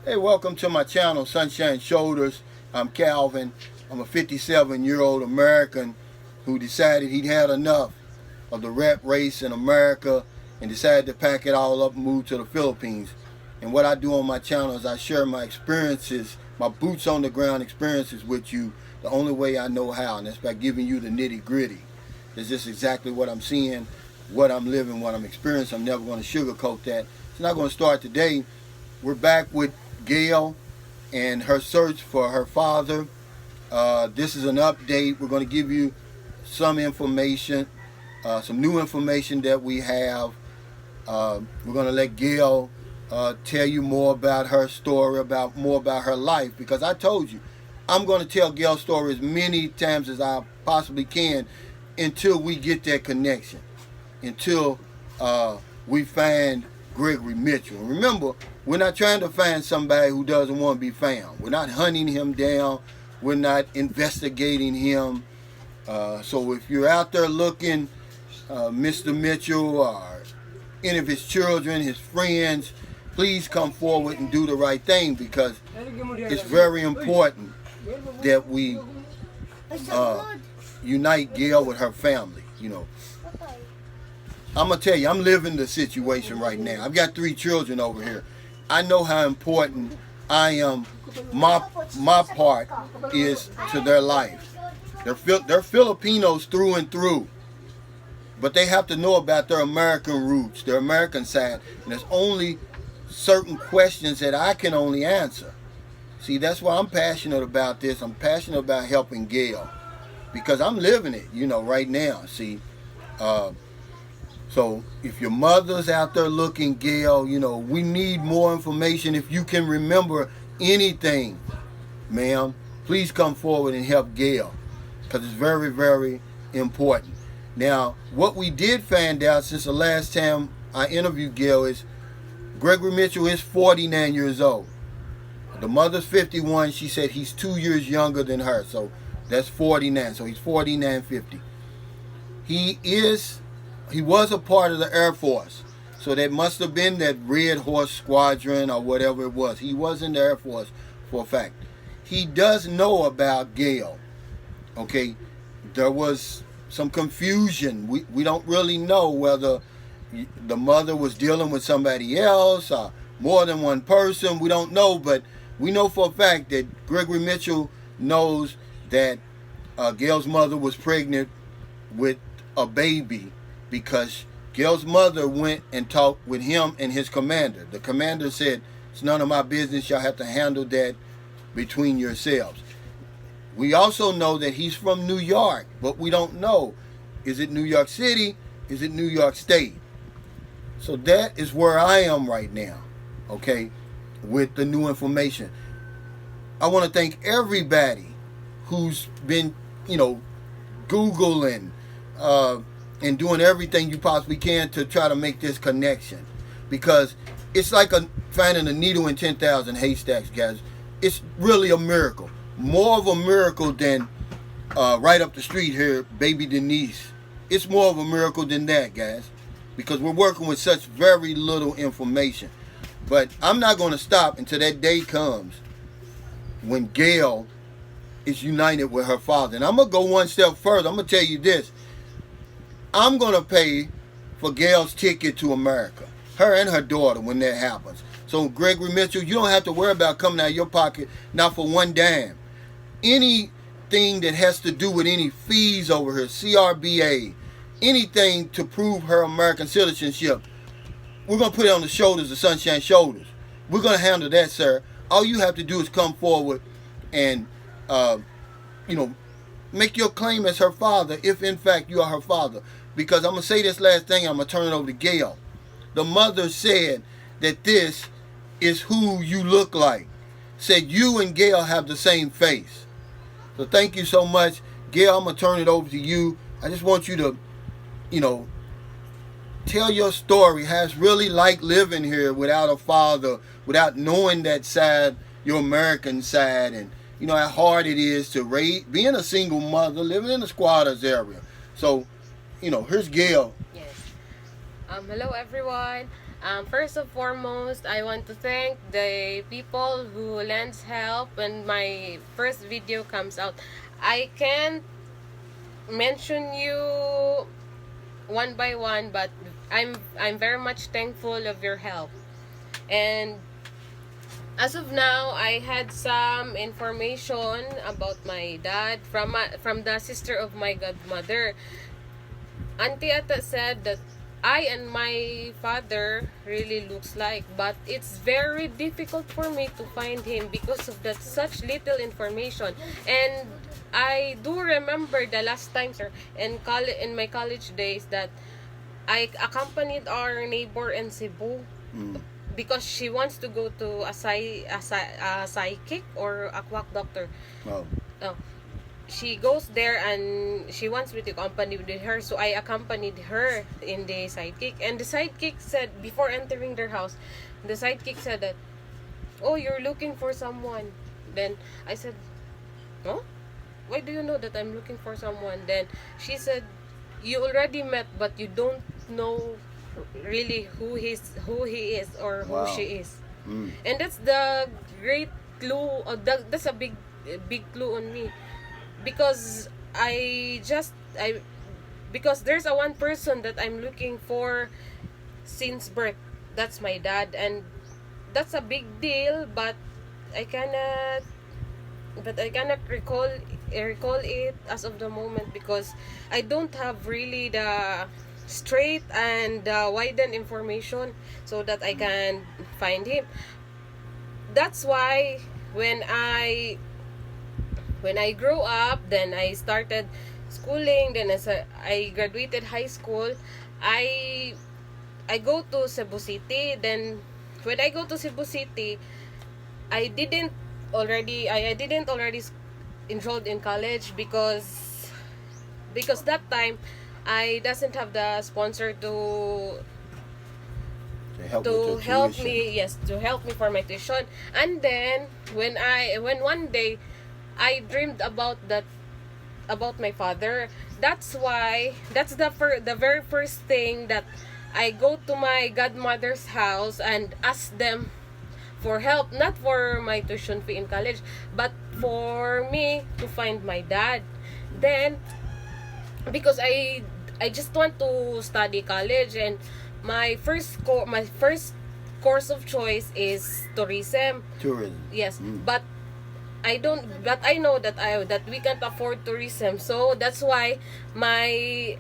Hey, welcome to my channel, Sunshine Shoulders. I'm Calvin. I'm a 57-year-old American who decided he'd had enough of the rat race in America and decided to pack it all up and move to the Philippines. And what I do on my channel is I share my experiences, my boots on the ground experiences with you the only way I know how, and that's by giving you the nitty gritty. It's just exactly what I'm seeing, what I'm living, what I'm experiencing. I'm never going to sugarcoat that. It's not going to start today. We're back with Gail and her search for her father. This is an update. We're going to give you some information, some new information that we have. We're going to let Gail tell you more about her story, more about her life, because I told you, I'm going to tell Gail's story as many times as I possibly can until we get that connection, until we find Gregory Mitchell. And remember, we're not trying to find somebody who doesn't want to be found. We're not hunting him down. We're not investigating him. So if you're out there looking, Mr. Mitchell or any of his children, his friends, please come forward and do the right thing, because it's very important that we unite Gail with her family. You know, I'm going to tell you, I'm living the situation right now. I've got 3 children over here. I know how important I am. My part is to their life. They're Filipinos through and through. But they have to know about their American roots, their American side. And there's only certain questions that I can only answer. See, that's why I'm passionate about this. I'm passionate about helping Gail, because I'm living it, you know, right now. See, so if your mother's out there looking, Gail, you know, we need more information. If you can remember anything, ma'am, please come forward and help Gail, because it's very, very important. Now, what we did find out since the last time I interviewed Gail is Gregory Mitchell is 49 years old. The mother's 51. She said he's 2 years younger than her, so that's 49. So he's 49, 50. He was a part of the Air Force, so that must have been that Red Horse Squadron or whatever it was. He was in the Air Force for a fact. He does know about Gail. Okay, there was some confusion. We don't really know whether the mother was dealing with somebody else or more than one person. We don't know, but we know for a fact that Gregory Mitchell knows that Gail's mother was pregnant with a baby, because Gail's mother went and talked with him and his commander. The commander said, it's none of my business. Y'all have to handle that between yourselves. We also know that he's from New York, but we don't know. Is it New York City? Is it New York State? So that is where I am right now, okay, with the new information. I want to thank everybody who's been, you know, Googling and doing everything you possibly can to try to make this connection, because it's like finding a needle in 10,000 haystacks, guys. It's really a miracle. More of a miracle than right up the street here, baby Denise. It's more of a miracle than that, guys, because we're working with such very little information. But I'm not going to stop until that day comes when Gail is united with her father. And I'm going to go one step further. I'm going to tell you this. I'm going to pay for Gail's ticket to America, her and her daughter, when that happens. So Gregory Mitchell, you don't have to worry about coming out of your pocket, not for one dime. Anything that has to do with any fees over here, CRBA, anything to prove her American citizenship, we're going to put it on the shoulders of Sunshine Shoulders. We're going to handle that, sir. All you have to do is come forward and, you know, make your claim as her father, if in fact you are her father. Because I'm going to say this last thing, I'm going to turn it over to Gail. The mother said that this is who you look like. Said you and Gail have the same face. So thank you so much. Gail, I'm going to turn it over to you. I just want you to, you know, tell your story, how it's really like living here without a father, without knowing that side, your American side, and you know how hard it is to raise, being a single mother, living in the squatters area. So, you know, here's Gail. Yes. Hello everyone. First and foremost, I want to thank the people who lends help when my first video comes out. I can't mention you one by one, but I'm very much thankful of your help. And as of now, I had some information about my dad from the sister of my godmother. Auntie Ata said that I and my father really looks like, but it's very difficult for me to find him because of that such little information. And I do remember the last time, sir, in my college days, that I accompanied our neighbor in Cebu because she wants to go to a psychic or a quack doctor. Oh. She goes there and she wants me to accompany with her, so I accompanied her in the sidekick. And the sidekick said, before entering their house, the sidekick said that, "Oh, you're looking for someone." Then I said, "Huh? Why do you know that I'm looking for someone?" Then she said, "You already met, but you don't know really who he is or who she is." And that's the great clue, or that's a big clue on me, because because there's a one person that I'm looking for since birth. That's my dad, and that's a big deal, but I cannot recall it as of the moment, because I don't have really the straight and widened information so that I can find him. That's why when I grew up, then I started schooling, then as I graduated high school, I go to Cebu City. Then when I go to Cebu City, I didn't already enrolled in college because that time I doesn't have the sponsor to help me for my tuition. And then when one day I dreamed about my father. That's the very first thing that I go to my godmother's house and ask them for help, not for my tuition fee in college, but for me to find my dad. Then because I just want to study college, and my first course of choice is tourism. Yes, but I know that we can't afford tourism, so that's why my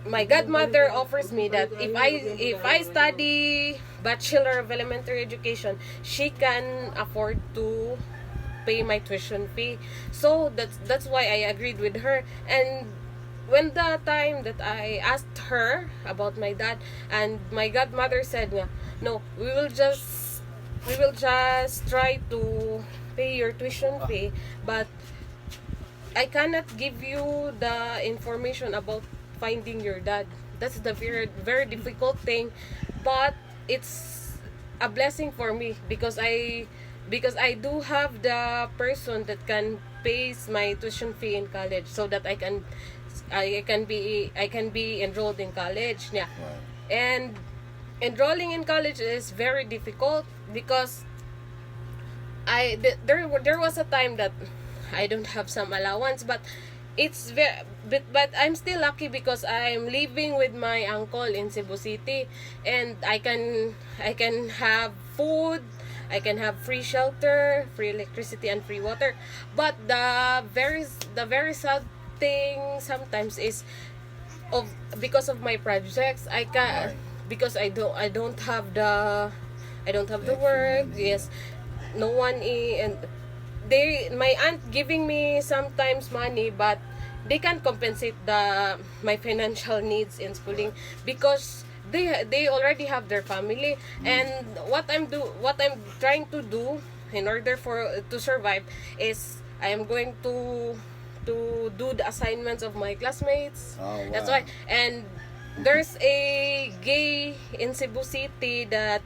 godmother offers me that if I study Bachelor of Elementary Education, she can afford to pay my tuition fee. So that's why I agreed with her. And when the time that I asked her about my dad, and my godmother said, "No, we will just try to pay your tuition fee, but I cannot give you the information about finding your dad." That's the very, very difficult thing, but it's a blessing for me because I do have the person that can pay my tuition fee in college, so that I can be enrolled in college. Yeah. Right. And enrolling in college is very difficult because there was a time that I don't have some allowance, but but I'm still lucky because I'm living with my uncle in Cebu City, and I can have food, I can have free shelter, free electricity, and free water. But the very sad thing sometimes is because of my projects, I can because I don't have the work. Yes, no one and my aunt giving me sometimes money, but they can't compensate my financial needs in schooling because they already have their family. And what I'm trying to do in order to survive is I am going to do the assignments of my classmates. Wow. That's why. And there's a Gayle in Cebu City that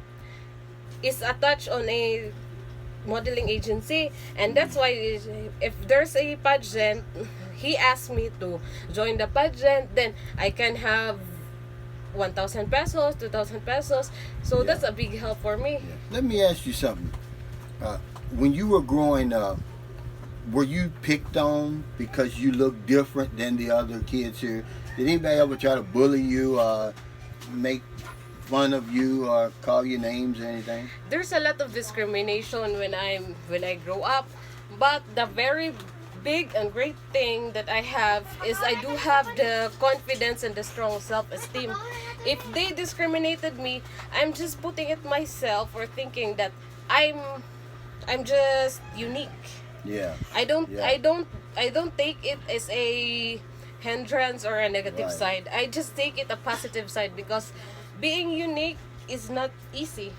is attached on a modeling agency, and that's why if there's a pageant, he asked me to join the pageant, then I can have 1,000 pesos, 2,000 pesos. So Yeah. that's a big help for me. Yeah. Let me ask you something. When you were growing up, were you picked on because you look different than the other kids here? Did anybody ever try to bully you, make fun of you, or call you names or anything? There's a lot of discrimination when I grow up, but the very big and great thing that I have is I do have the confidence and the strong self-esteem. If they discriminated me, I'm just putting it myself or thinking that I'm I'm just unique. Yeah. I don't Yeah. I don't I don't take it as a hindrance or a negative Right. side. I just take it a positive side because being unique is not easy.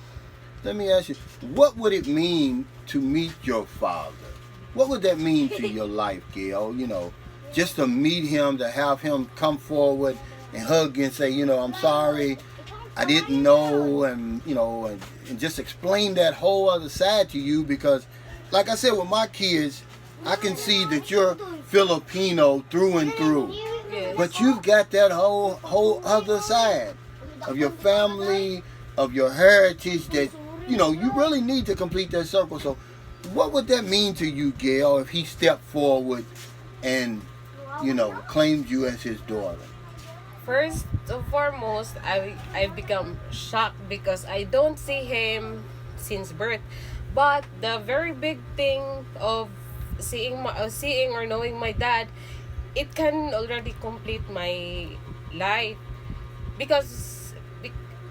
Let me ask you, what would it mean to meet your father? What would that mean to your life, Gail? You know, just to meet him, to have him come forward and hug you and say, you know, I'm sorry, I didn't know, and you know, and just explain that whole other side to you. Because, like I said, with my kids, I can see that you're Filipino through and through, Yes. but you've got that whole other side of your family, of your heritage that you know you really need to complete that circle. So, what would that mean to you, Gail, if he stepped forward and you know claimed you as his daughter? First and foremost, I've become shocked because I don't see him since birth. But the very big thing of seeing or knowing my dad, it can already complete my life because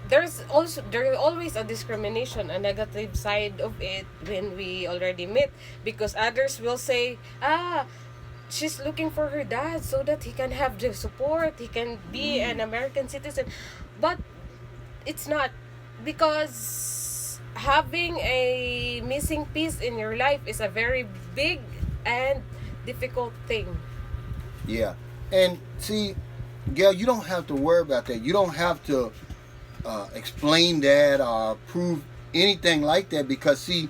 there's always a discrimination, a negative side of it when we already meet, because others will say, she's looking for her dad so that he can have the support, he can be an American citizen. But it's not, because having a missing piece in your life is a very big and difficult thing. Yeah, and see, Gail, you don't have to worry about that. You don't have to explain that or prove anything like that, because see,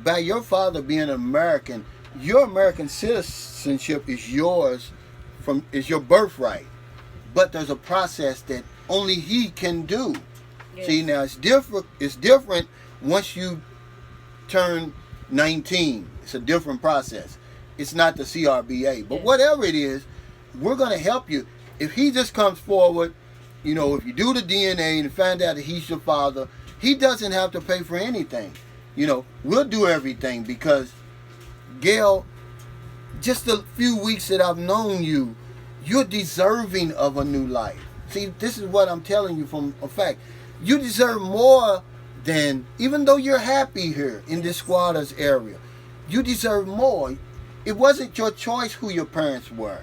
by your father being an American, your American citizenship is yours, is your birthright. But there's a process that only he can do. Yes. See, now it's different. It's different once you turn 19. It's a different process. It's not the CRBA, but Yes. whatever it is, we're going to help you. If he just comes forward, you know, if you do the DNA and find out that he's your father, he doesn't have to pay for anything. You know, we'll do everything, because Gail, just the few weeks that I've known you, you're deserving of a new life. See, this is what I'm telling you from a fact. You deserve more than, even though you're happy here in this squatters area, you deserve more. It wasn't your choice who your parents were.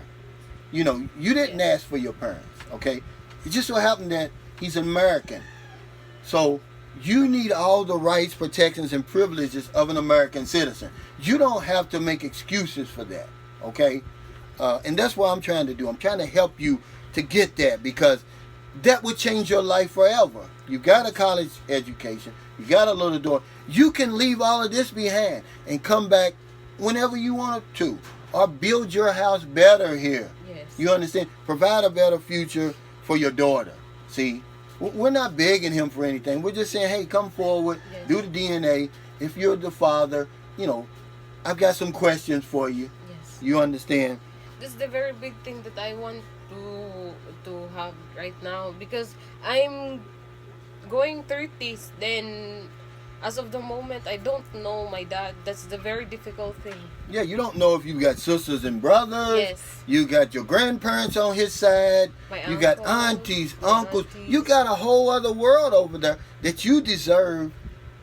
You know, you didn't ask for your parents, okay? It just so happened that he's an American. So you need all the rights, protections, and privileges of an American citizen. You don't have to make excuses for that, okay? And that's what I'm trying to do. I'm trying to help you to get that, because that would change your life forever. You got a college education. You got a little door. You can leave all of this behind and come back whenever you want to, or build your house better here. Yes. You understand? Provide a better future for your daughter. See, we're not begging him for anything. We're just saying, hey, come forward, Yes. do the DNA. If you're the father, you know, I've got some questions for you. Yes. You understand? This is the very big thing that I want to have right now, because I'm going 30s. Then, as of the moment, I don't know my dad. That's the very difficult thing. Yeah, you don't know if you got sisters and brothers. Yes. You got your grandparents on his side. My You got uncles, aunties, my uncles. aunties. You got a whole other world over there that you deserve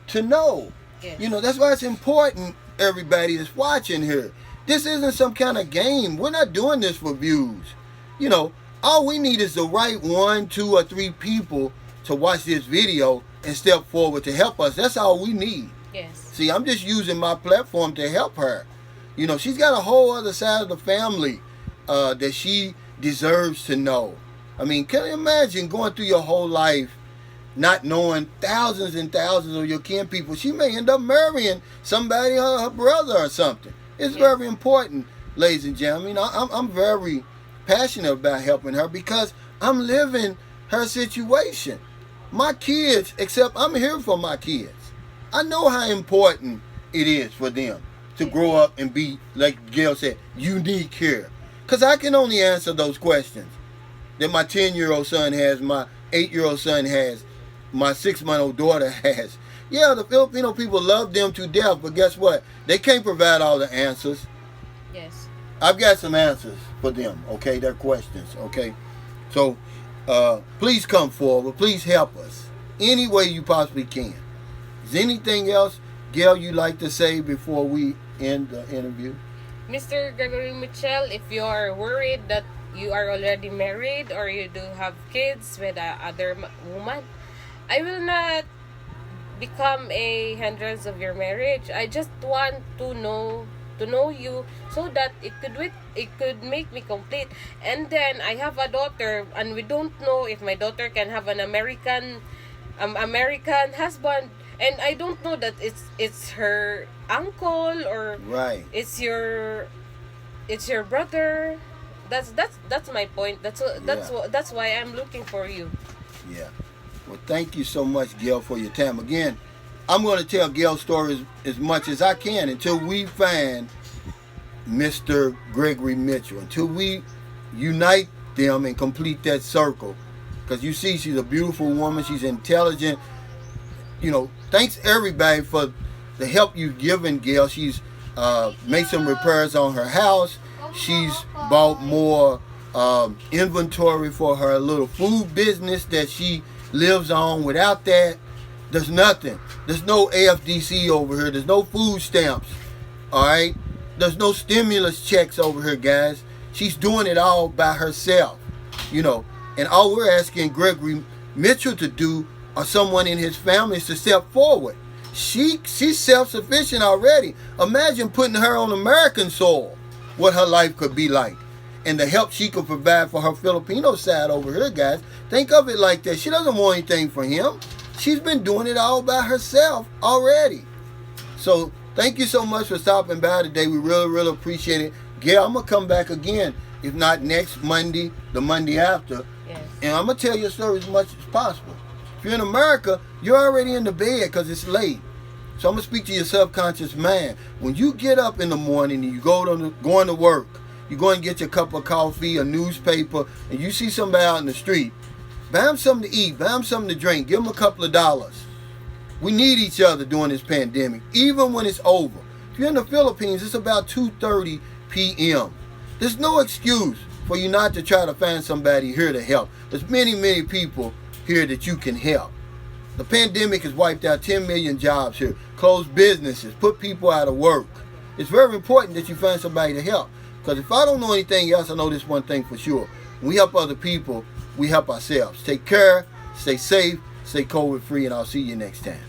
to know. Yes. You know, that's why it's important, everybody that's watching here. This isn't some kind of game. We're not doing this for views. You know, all we need is the right 1, 2, or 3 people to watch this video and step forward to help us. That's all we need. Yes. See, I'm just using my platform to help her. You know, she's got a whole other side of the family that she deserves to know. I mean, can you imagine going through your whole life not knowing thousands and thousands of your kin people? She may end up marrying somebody, her brother or something. It's Yes. very important, ladies and gentlemen. I'm very passionate about helping her, because I'm living her situation. My kids, except I'm here for my kids. I know how important it is for them to grow up and be, like Gail said, unique here. Because I can only answer those questions that my 10-year-old son has, my 8-year-old son has, my 6-month-old daughter has. Yeah, the Filipino people love them to death, but guess what? They can't provide all the answers. Yes. I've got some answers for them, okay? Their questions, okay? So, please come forward. Please help us any way you possibly can. Is there anything else, Gail, you'd like to say before we end the interview? Mr. Gregory Mitchell, if you are worried that you are already married or you do have kids with other woman, I will not become a hindrance of your marriage. I just want to know you so that it could make me complete. And then I have a daughter, and we don't know if my daughter can have an American husband, and I don't know that it's her uncle or Right. it's your brother. That's my point. That's why I'm looking for you. Yeah. Well, thank you so much, Gail, for your time. Again, I'm going to tell Gail's story as much as I can until we find Mr. Gregory Mitchell, until we unite them and complete that circle. Because you see, she's a beautiful woman. She's intelligent. You know, thanks everybody for the help you've given Gail. She's made some repairs on her house. She's bought more inventory for her little food business that she lives on. Without that, there's nothing. There's no AFDC over here. There's no food stamps. All right? There's no stimulus checks over here, guys. She's doing it all by herself, you know. And all we're asking Gregory Mitchell to do, or someone in his family, is to step forward. She's self-sufficient already. Imagine putting her on American soil, what her life could be like, and the help she could provide for her Filipino side over here, guys. Think of it like that. She doesn't want anything from him. She's been doing it all by herself already. So thank you so much for stopping by today. We really, really appreciate it. Gail, I'm going to come back again, if not next Monday, the Monday after. Yes. And I'm going to tell your story as much as possible. If you're in America, you're already in the bed because it's late. So I'm going to speak to your subconscious mind. When you get up in the morning and you going to work, you go and get your cup of coffee, a newspaper, and you see somebody out in the street, buy them something to eat, buy them something to drink, give them a couple of dollars. We need each other during this pandemic, even when it's over. If you're in the Philippines, it's about 2:30 p.m. There's no excuse for you not to try to find somebody here to help. There's many, many people here that you can help. The pandemic has wiped out 10 million jobs here, closed businesses, put people out of work. It's very important that you find somebody to help. Because if I don't know anything else, I know this one thing for sure. When we help other people, we help ourselves. Take care, stay safe, stay COVID free, and I'll see you next time.